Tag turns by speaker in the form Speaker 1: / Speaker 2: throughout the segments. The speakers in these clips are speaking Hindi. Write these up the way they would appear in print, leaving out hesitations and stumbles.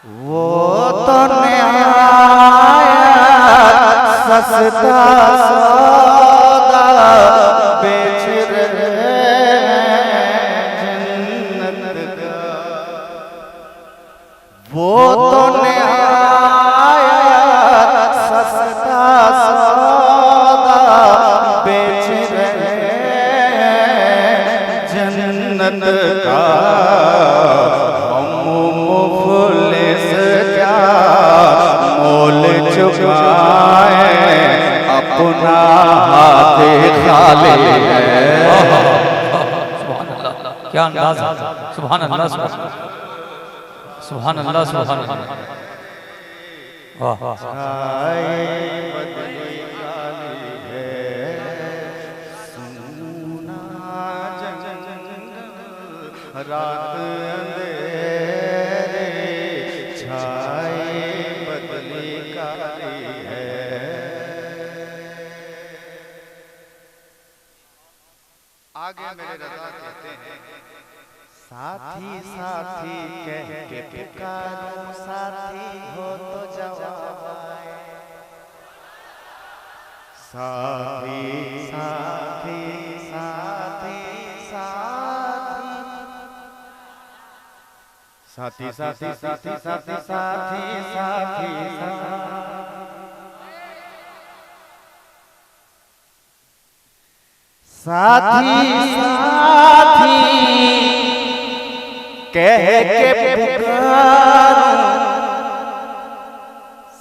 Speaker 1: वो तो नया सस्ता सौदा बेच रहे जन्नत का। वो तो नया सस्ता सौदा बेच रहे जन्नत का। अपना हाथ खाली है।
Speaker 2: क्या अंदाज है। सुभान अल्लाह सुभान अल्लाह सुभान अल्लाह। वाह
Speaker 1: रात अंधेरे छाए बदली काली है। आगे मेरे रज़ा कहते हैं, साथी साथी कह के पुकारूं, साथी हो तो जवाब आए। साथी साथी साथी साथी साथी साथी साथी साथी साथी साथी साथी कह के पुकारूं,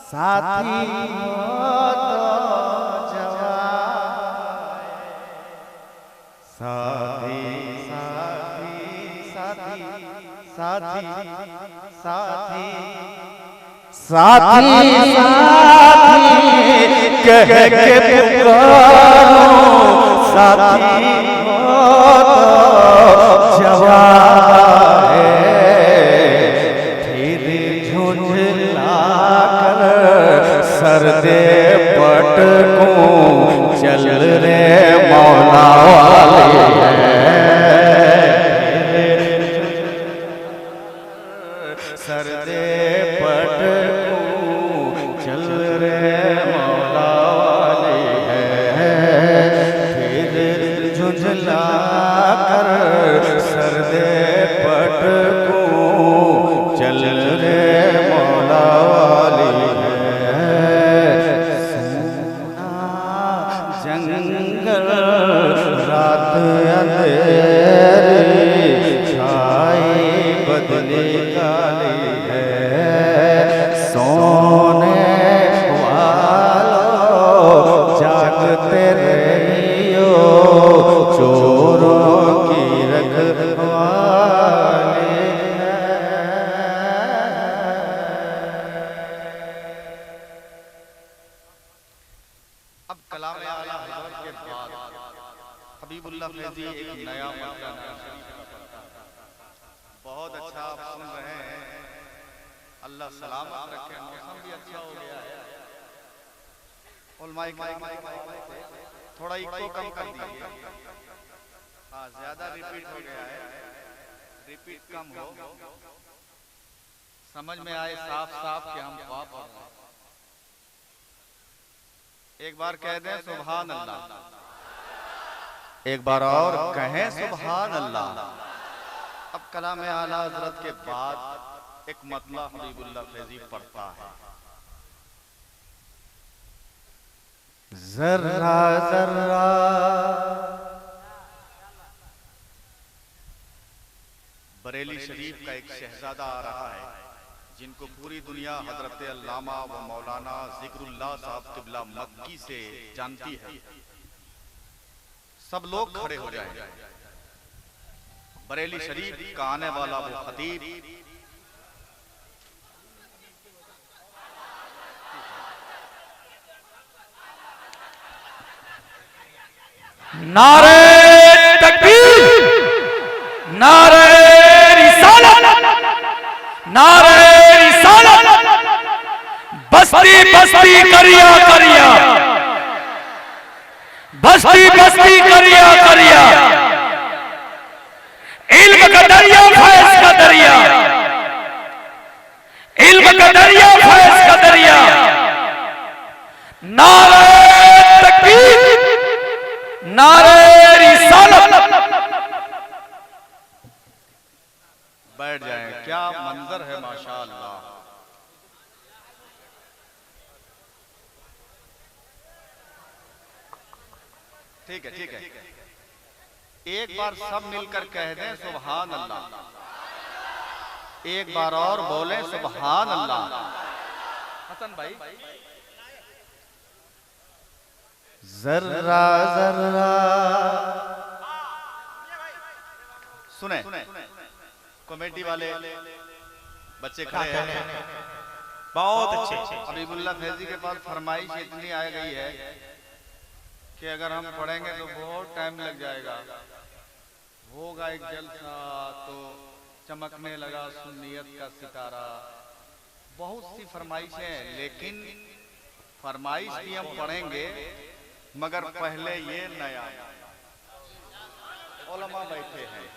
Speaker 1: साथी हो तो जवाब। साथी साथी साथी साथी साथी साथी साथी कह के पुकारूं, साथी हो तो जवाब है। फिर झुंझला कर सरदे पटकूं, चल रे मौला वाले सरदे पटकूं, चल रे मौला वाले है। फिर झुंझला कर सरदे पटकूं, चल रे मौला वाले है। सोना जंगल रात अंधेरी छाई बदली काली है। सोने वालों जागते रहियो, चोरों की रखवाली है। अब कलाम आला हज़रत के बाद हबीबुल्लाह फैज़ी एक नया मसला बहुत अच्छा आप सुन रहे हैं। अल्लाह सलामत रखे। मौसम भी अच्छा हो गया है। उलमाए किराम थोड़ा इको कम कर दीजिए। हाँ, ज्यादा रिपीट हो गया है। रिपीट कम हो, समझ में आए साफ साफ कि हम क्या पढ़ रहे हैं। एक बार कह दें सुभान अल्लाह, एक बार और कहें सुभान अल्लाह। अब कलाम आला हज़रत के बाद एक मतला हबीबुल्लाह फैज़ी पढ़ता है। जर्रा जर्रा बरेली शरीफ का एक शहजादा आ रहा है, जिनको पूरी दुनिया हजरत अल्लामा व मौलाना जिक्रुल्लाह साहब क़िबला मक्की से जानती है। सब लोग खड़े हो जाएं। बरेली शरीफ का आने वाला वो खतीब
Speaker 2: नारे तकबीर, नारे रिसालत, नारे रिसालत। बस्ती बस्ती करिया करिया, बस्ती बस्ती करिया करिया। इल्म का दरिया, फैज़ का दरिया, इल्म का दरिया, फैज का दरिया। नारे तकबीर, नारे रिसालत।
Speaker 1: बैठ जाएं, क्या मंजर है माशाअल्लाह। ठीक है, ठीक है, एक बार सब मिलकर कह दें सुभान अल्लाह। एक बार और बोले सुभान अल्लाह। हसन भाई, जर्रा जर्रा सुने, कॉमेडी वाले बच्चे खड़े हैं,
Speaker 3: बहुत अच्छे।
Speaker 1: हबीबुल्लाह फैजी के पास फरमाइश इतनी आ गई है कि अगर हम पढ़ेंगे तो बहुत टाइम लग जाएगा। होगा एक जलसा तो चमकने लगा सुन्नियत का सितारा। बहुत सी फरमाइशें हैं, लेकिन फरमाइश भी हम पढ़ेंगे, मगर पहले ये नया उलमा बैठे हैं।